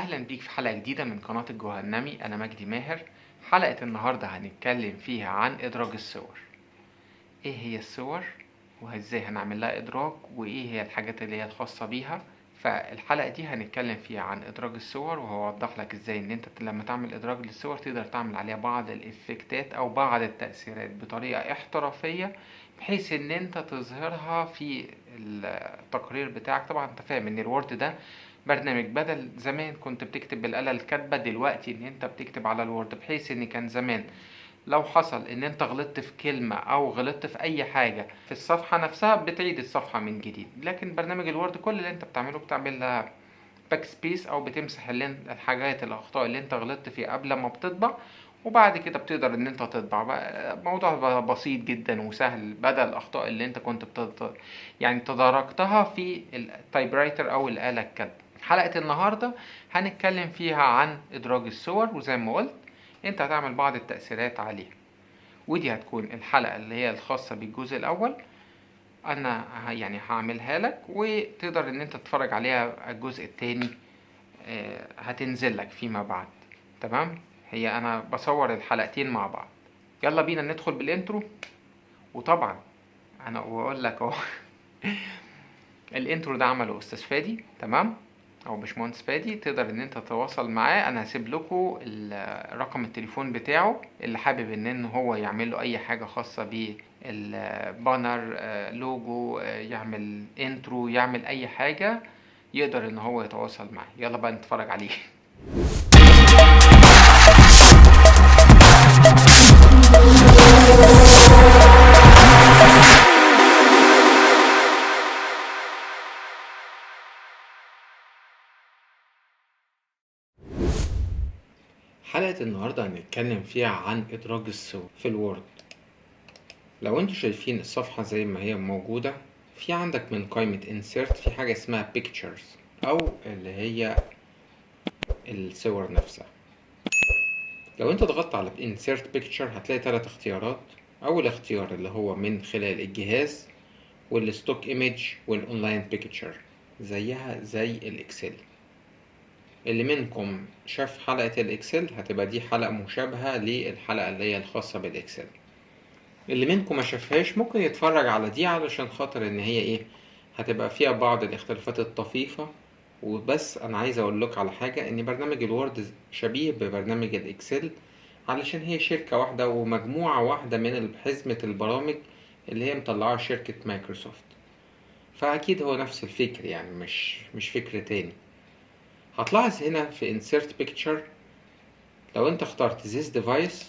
أهلا بيك في حلقة جديدة من قناة الجهنمي. أنا مجدي ماهر. حلقة النهاردة هنتكلم فيها عن إدراج الصور. إيه هي الصور وإزاي هنعمل لها إدراج وإيه هي الحاجات اللي هي الخاصة بيها. فالحلقة دي هنتكلم فيها عن إدراج الصور، وهوضح لك إزاي إن أنت لما تعمل إدراج للصور تقدر تعمل عليها بعض الإفكتات أو بعض التأثيرات بطريقة احترافية، بحيث إن أنت تظهرها في التقرير بتاعك. طبعا أنت فاهم إن الوورد ده برنامج، بدل زمان كنت بتكتب بالآلة الكاتبة، دلوقتي إن أنت بتكتب على الوورد، بحيث إن كان زمان لو حصل ان انت غلطت في كلمة او غلطت في اي حاجة في الصفحة نفسها بتعيد الصفحة من جديد. لكن برنامج الوورد كل اللي انت بتعمله بتعمل لها باك سبيس او بتمسح الحاجات الاخطاء اللي انت غلطت فيها قبل ما بتطبع، وبعد كده بتقدر ان انت تطبع. الموضوع بقى بسيط جدا وسهل، بدل الاخطاء اللي انت كنت يعني تداركتها في التايب رايتر او الآلة الكاتبة. حلقة النهاردة هنتكلم فيها عن ادراج الصور، وزي ما قلت انت هتعمل بعض التأثيرات عليها، ودي هتكون الحلقة اللي هي الخاصة بالجزء الأول. أنا يعني هعملها لك وتقدر إن أنت تتفرج عليها الجزء التاني، هتنزل لك فيما بعد. تمام، هي أنا بصور الحلقتين مع بعض. يلا بينا ندخل بالإنترو. وطبعا أنا بقول لك أهو الإنترو ده عمله أستاذ فادي، تمام، او باشمهندس فادي. تقدر ان انت تتواصل معاه. انا هسيب لكم رقم التليفون بتاعه، اللي حابب ان هو يعمل له اي حاجه خاصه بالبانر، لوجو، يعمل انترو، يعمل اي حاجه، يقدر ان هو يتواصل معاه. يلا بقى نتفرج عليه. حلقة النهاردة هنتكلم فيها عن إدراج الصور في الوورد. لو انتوا شايفين الصفحة زي ما هي موجودة، في عندك من قائمة insert في حاجة اسمها pictures، أو اللي هي الصور نفسها. لو انت ضغطت على insert picture هتلاقي 3 اختيارات. أول اختيار اللي هو من خلال الجهاز، والستوك ايمج، والأونلاين بيكتشر، زيها زي الإكسل. اللي منكم شاف حلقة الإكسل هتبقى دي حلقة مشابهة للحلقة اللي هي الخاصة بالإكسل. اللي منكم ما شافهاش ممكن يتفرج على دي، علشان خاطر ان هي ايه، هتبقى فيها بعض الاختلافات الطفيفة. وبس انا عايز اقول لك على حاجة، ان برنامج الوورد شبيه ببرنامج الاكسل، علشان هي شركة واحدة ومجموعة واحدة من حزمة البرامج اللي هي مطلعة شركة مايكروسوفت. فاكيد هو نفس الفكر، يعني مش فكر تاني. هتلاحظ هنا في insert picture لو انت اخترت this device،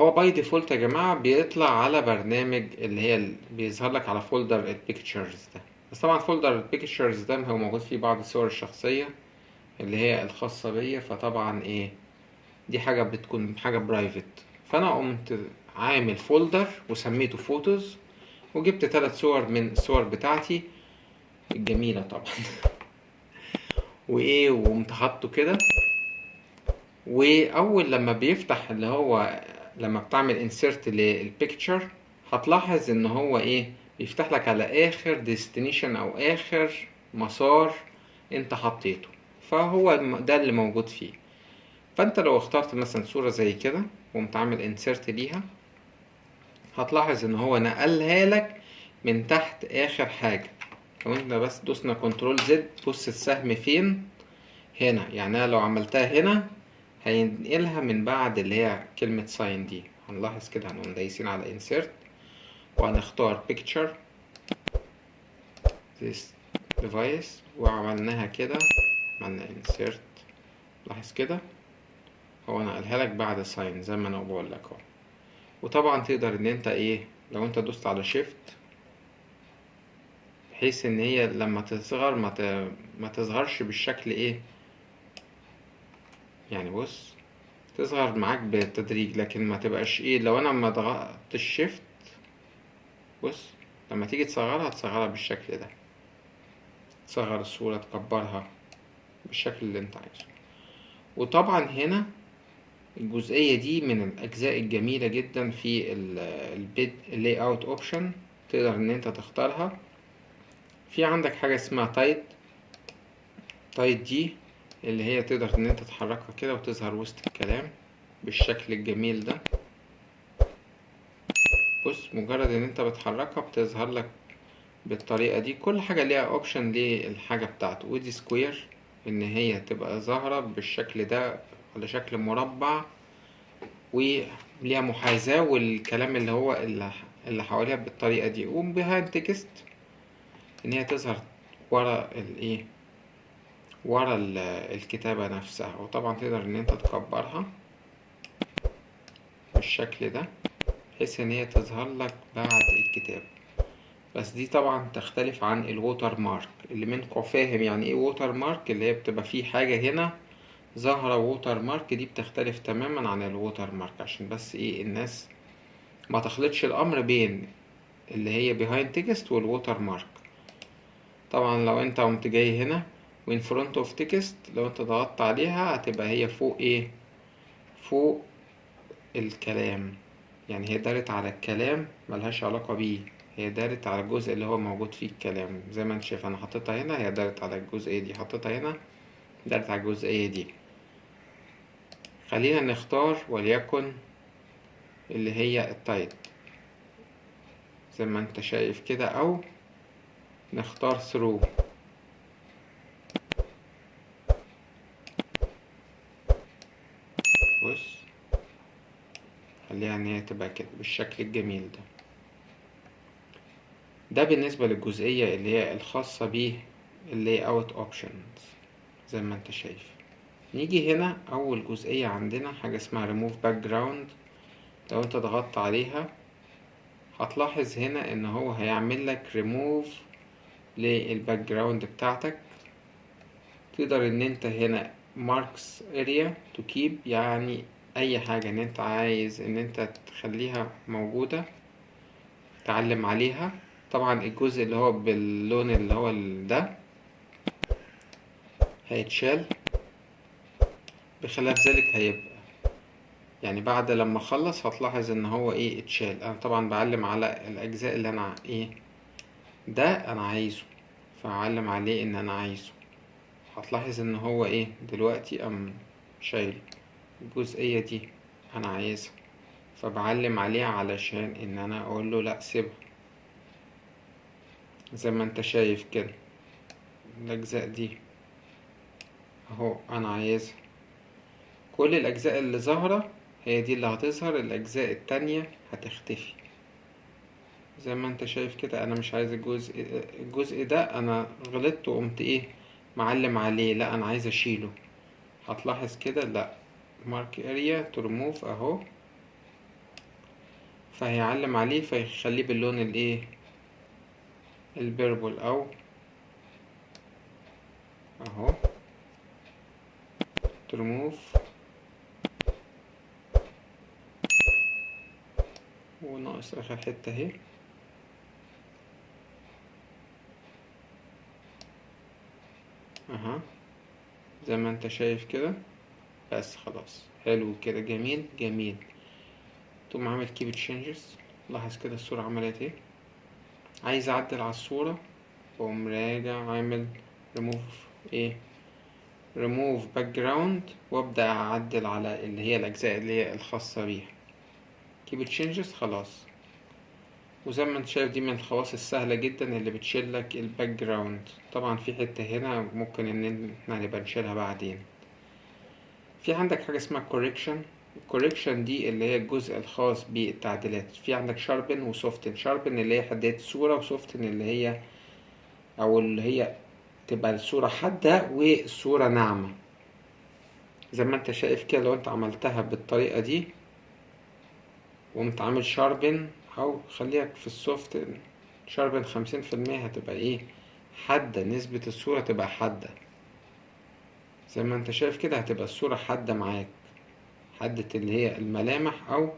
هو باي ديفولت يا جماعة بيطلع على برنامج اللي هي بيظهر لك على فولدر البيكتشرز ده. بس طبعا فولدر البيكتشرز ده هو موجود فيه بعض الصور الشخصية اللي هي الخاصة بيا، فطبعا ايه، دي حاجة بتكون حاجة برايفت. فانا قمت عامل فولدر وسميته فوتوز، وجبت 3 صور من الصور بتاعتي الجميلة طبعا وايه، وقمت حاطه كده. واول لما بيفتح اللي هو لما بتعمل انسيرت للبيكتشر، هتلاحظ ان هو ايه، بيفتح لك على اخر ديستنيشن او اخر مسار انت حطيته، فهو ده اللي موجود فيه. فانت لو اخترت مثلا صورة زي كده وقمت عامل انسيرت ليها، هتلاحظ ان هو نقلها لك من تحت اخر حاجة. لو انت بس دوسنا كنترول زد، بص السهم فين هنا، يعني انا لو عملتها هنا هينقلها من بعد اللي هي كلمة ساين دي. هنلاحظ كده، هنقوم دايسين على insert وهنختار picture this device وعملناها كده، عملنا insert. لاحظ كده هو نقلها لك بعد ساين زي ما انا بقول لك اهو. وطبعا تقدر ان انت ايه، لو انت دوست على shift، بحيث ان هي لما تصغر ما تظهرش بالشكل ايه، يعني بص تظهر معاك بالتدريج، لكن ما تبقاش ايه. لو انا ما ضغطت الشيفت، بص لما تيجي تصغرها بالشكل ده، تصغر الصورة تكبرها بالشكل اللي انت عايزه. وطبعا هنا الجزئية دي من الأجزاء الجميلة جدا في البيد لاي اوت اوبشن، تقدر ان انت تختارها. في عندك حاجة اسمها تايت دي اللي هي تقدر ان انت تحركها كده وتظهر وسط الكلام بالشكل الجميل ده. بص، مجرد ان انت بتحركها بتظهر لك بالطريقة دي. كل حاجة ليها اوبشن للحاجة بتاعته. ودي سكوير، ان هي تبقى ظاهرة بالشكل ده على شكل مربع وليها محاذاة، والكلام اللي هو اللي حواليها بالطريقة دي. وبيهايند تكست، ان هي تظهر ورا الايه، ورا الكتابة نفسها. وطبعا تقدر ان انت تكبرها بالشكل ده بحيث ان هي تظهر لك بعد الكتاب. بس دي طبعا تختلف عن الووتر مارك. اللي منكم فاهم يعني ايه ووتر مارك، اللي هي بتبقى فيه حاجة هنا ظاهرة ووتر مارك، دي بتختلف تماما عن الووتر مارك. عشان بس ايه الناس ما تخلطش الامر بين اللي هي behind text والووتر مارك. طبعا لو انت قمت جاي هنا وin front of text، لو انت ضغطت عليها هتبقى هي فوق ايه، فوق الكلام. يعني هي دارت على الكلام، ملهاش علاقة بيه، هي دارت على الجزء اللي هو موجود فيه الكلام. زي ما انت شايف انا حطيتها هنا، هي دارت على الجزئية دي، حطيتها هنا دارت على الجزئية دي. خلينا نختار وليكن اللي هي التايب زي ما انت شايف كده، او نختار through. بص، خليها ان هي تبقى كده بالشكل الجميل ده. ده بالنسبة للجزئية اللي هي الخاصة بيه اللي اوت اوبشنز زي ما انت شايف. نيجي هنا اول جزئية عندنا حاجة اسمها remove background. لو انت ضغطت عليها هتلاحظ هنا ان هو هيعمل لك remove للباك جراوند بتاعتك. تقدر ان انت هنا marks area to keep، يعني اي حاجة ان انت عايز ان انت تخليها موجودة تعلم عليها. طبعا الجزء اللي هو باللون اللي هو ده هيتشال، بخلاف ذلك هيبقى يعني بعد لما اخلص هتلاحظ ان هو ايه اتشال. انا طبعا بعلم على الاجزاء اللي انا ايه ده انا عايزه، فاعلم عليه ان انا عايزه. هتلاحظ ان هو ايه دلوقتي شايل الجزئية دي انا عايزها، فبعلم عليها علشان ان انا اقول له لا سيبها. زي ما انت شايف كده الاجزاء دي اهو انا عايزها. كل الاجزاء اللي ظاهرة هي دي اللي هتظهر، الاجزاء التانية هتختفي. زي ما انت شايف كده انا مش عايز الجزء ده، انا غلطت وقمت ايه معلم عليه، لا انا عايز اشيله. هتلاحظ كده لا mark area to remove اهو، فهيعلم عليه فيخليه باللون الايه البيربل او اهو to remove. وناقص اخر حتة اهي اها زي ما انت شايف كده. بس خلاص حلو كده، جميل جميل. تقوم عامل keep changes. لاحظ كده الصورة عملت ايه. عايز اعدل على الصورة واقوم راجع عامل remove ايه remove background وابدأ اعدل على اللي هي الاجزاء اللي هي الخاصة بيها. keep changes خلاص. وزي ما انت شايف دي من الخواص السهلة جدا اللي بتشيل لك الباك جراوند. طبعا في حتة هنا ممكن ان احنا نبقى نشيلها بعدين. في عندك حاجة اسمها correction. الكوريكشن دي اللي هي الجزء الخاص بالتعديلات. في عندك sharpen وسوفتن. sharpen اللي هي حدات الصورة، وسوفتن اللي هي او اللي هي تبقى الصورة حادة والصورة ناعمة. زي ما انت شايف كده لو انت عملتها بالطريقة دي وقمت عامل شاربن، او خليك في السوفت شاربن 50%، هتبقى ايه حادة، نسبة الصورة تبقى حادة. زي ما انت شايف كده هتبقى الصورة حادة معاك، حادة اللي هي الملامح، او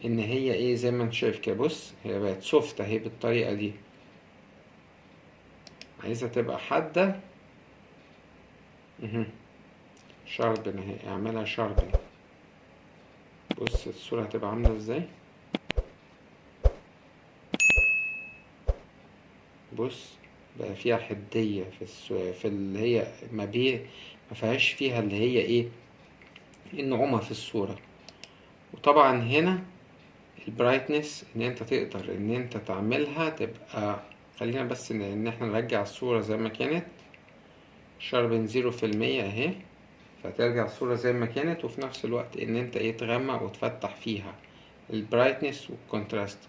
ان هي ايه زي ما انت شايف كده. بص هي بقت سوفت اهي بالطريقة دي، عايزها تبقى حادة. شاربن اهي، اعملها شاربن. بص الصورة هتبقى عاملة ازاي. بص بقى فيها حدية في في اللي هي ما مفيهاش فيها اللي هي ايه النعومة في الصورة. وطبعا هنا البرايتنس ان انت تقدر ان انت تعملها تبقى، خلينا بس ان احنا نرجع الصورة زي ما كانت، شاربن 0% اهي، فترجع الصورة زي ما كانت، وفي نفس الوقت ان انت ايه تغمق وتفتح فيها. البرايتنس والكونتراست،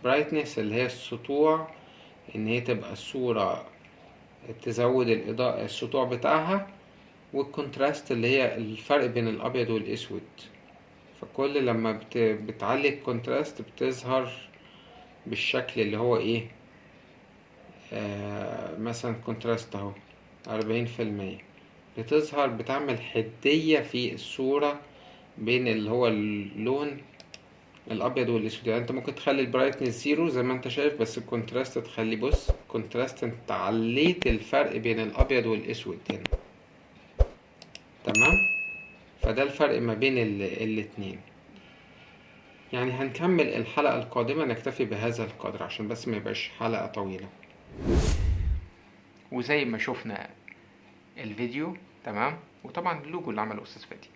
برايتنس اللي هي السطوع، ان هي تبقى الصورة تزود الإضاءة السطوع بتاعها، والكونتراست اللي هي الفرق بين الأبيض والأسود. فكل لما بتعلي الكونتراست بتظهر بالشكل اللي هو ايه، مثلا كونتراست اهو 40%، بتظهر بتعمل حدية في الصورة بين اللي هو اللون الابيض والاسود. يعني انت ممكن تخلي البرايتنس 0 زي ما انت شايف، بس الكونتراست تخلي، بص الكونتراست انت عليت الفرق بين الابيض والاسود هنا، تمام. فده الفرق ما بين الاتنين. يعني هنكمل الحلقة القادمة، نكتفي بهذا القدر عشان بس ما يبقاش حلقة طويلة. وزي ما شفنا الفيديو تمام، وطبعا اللوجو اللي عمله استاذ فادي،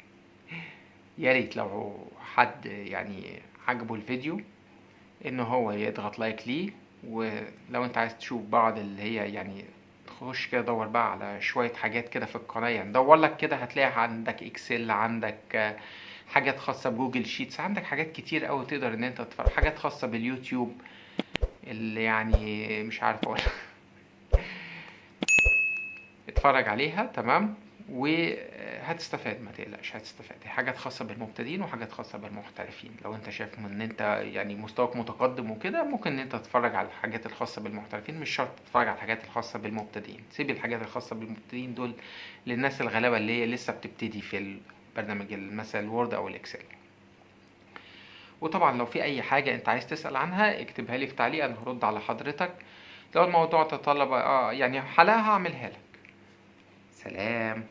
يا ريت لو حد يعني عجبه الفيديو ان هو يضغط لايك ليه. ولو انت عايز تشوف بعض اللي هي يعني تخش كده دور بقى على شوية حاجات كده في القناة، يعني دور لك كده هتلاقي عندك اكسل، عندك حاجات خاصة بجوجل شيتس، عندك حاجات كتير قوي تقدر ان انت تتفرج، حاجات خاصة باليوتيوب اللي يعني مش عارف اقول اتفرج عليها تمام، وهتستفاد ما تقلقش هتستفاد. حاجات خاصة بالمبتدئين وحاجات خاصة بالمحترفين. لو انت شايف ان انت يعني مستواك متقدم وكده، ممكن ان انت تتفرج على الحاجات الخاصة بالمحترفين، مش شرط تتفرج على الحاجات الخاصة بالمبتدئين. سيب الحاجات الخاصة بالمبتدئين دول للناس الغلابة اللي هي لسه بتبتدي في البرنامج مثلا الوورد او الاكسل. وطبعا لو في اي حاجة انت عايز تسأل عنها اكتبها لي في تعليق، انا هرد على حضرتك. لو الموضوع تطلب يعني حلقة هعملها لك. سلام.